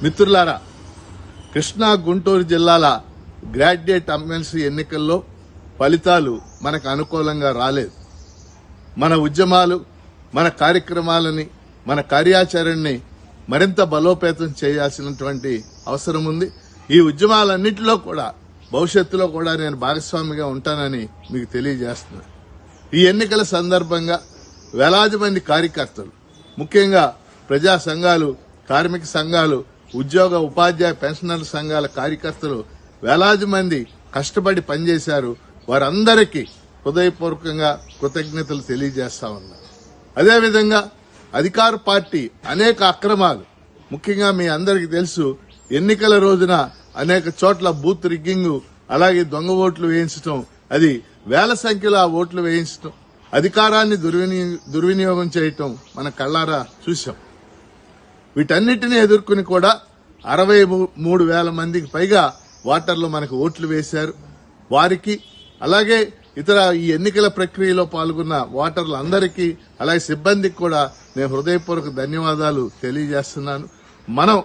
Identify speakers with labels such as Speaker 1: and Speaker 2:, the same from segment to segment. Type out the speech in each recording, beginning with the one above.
Speaker 1: మిత్రులారా, కృష్ణా గుంటూరు జిల్లాల graduate MLC ఎన్నికల్లో ఫలితాలు మనకు అనుకూలంగా రాలేదు. మన ఉద్యమాలు, మన కార్యక్రమాలని, మన కార్యాచరణని మరింత బలోపేతం చేయాల్సినటువంటి అవసరం ఉంది. ఈ ఉద్యమాలన్నింటిలో కూడా భవిష్యత్తులో కూడా నేను భాగస్వామిగా ఉంటానని మీకు తెలియజేస్తున్నాను. ఈ ఎన్నికల సందర్భంగా వేలాది మంది కార్యకర్తలు, ముఖ్యంగా ప్రజా సంఘాలు, కార్మిక సంఘాలు, ఉద్యోగ ఉపాధ్యాయ పెన్షనర్ల సంఘాల కార్యకర్తలు వేలాది మంది కష్టపడి పనిచేశారు. వారందరికీ హృదయపూర్వకంగా కృతజ్ఞతలు తెలియజేస్తా ఉన్నారు. అదేవిధంగా అధికార పార్టీ అనేక అక్రమాలు, ముఖ్యంగా మీ అందరికీ తెలుసు, ఎన్నికల రోజున అనేక చోట్ల బూత్ రిగ్గింగ్, అలాగే దొంగ ఓట్లు వేయించడం, అది వేల సంఖ్యలో ఆ ఓట్లు వేయించడం, అధికారాన్ని దుర్వినియోగం చేయటం మన కళ్ళారా చూశాం. వీటన్నిటిని ఎదుర్కొని కూడా 63,000 మందికి పైగా ఓటర్లు మనకు ఓట్లు వేశారు. వారికి, అలాగే ఇతర ఈ ఎన్నికల ప్రక్రియలో పాల్గొన్న ఓటర్లందరికీ, అలాగే సిబ్బందికి కూడా నేను హృదయపూర్వక ధన్యవాదాలు తెలియజేస్తున్నాను. మనం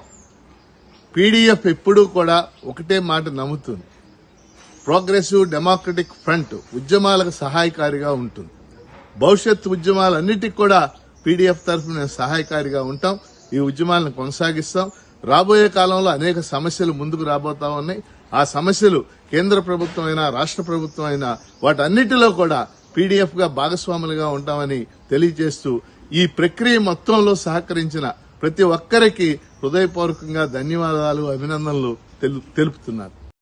Speaker 1: పీడీఎఫ్ ఎప్పుడూ కూడా ఒకటే మాట నమ్ముతుంది, ప్రోగ్రెసివ్ డెమోక్రటిక్ ఫ్రంట్ ఉద్యమాలకు సహాయకారిగా ఉంటుంది. భవిష్యత్ ఉద్యమాలన్నిటికీ కూడా పీడీఎఫ్ తరఫున సహాయకారిగా ఉంటాం. ఈ ఉద్యమాలను కొనసాగిస్తాం. రాబోయే కాలంలో అనేక సమస్యలు ముందుకు రాబోతా ఉన్నాయి. ఆ సమస్యలు కేంద్ర ప్రభుత్వం అయినా, రాష్ట్ర ప్రభుత్వం అయినా, వాటన్నిటిలో కూడా పీడీఎఫ్ గా భాగస్వాములుగా ఉంటామని తెలియజేస్తూ, ఈ ప్రక్రియ మొత్తంలో సహకరించిన ప్రతి ఒక్కరికి హృదయపూర్వకంగా ధన్యవాదాలు, అభినందనలు తెలుపుతున్నారు.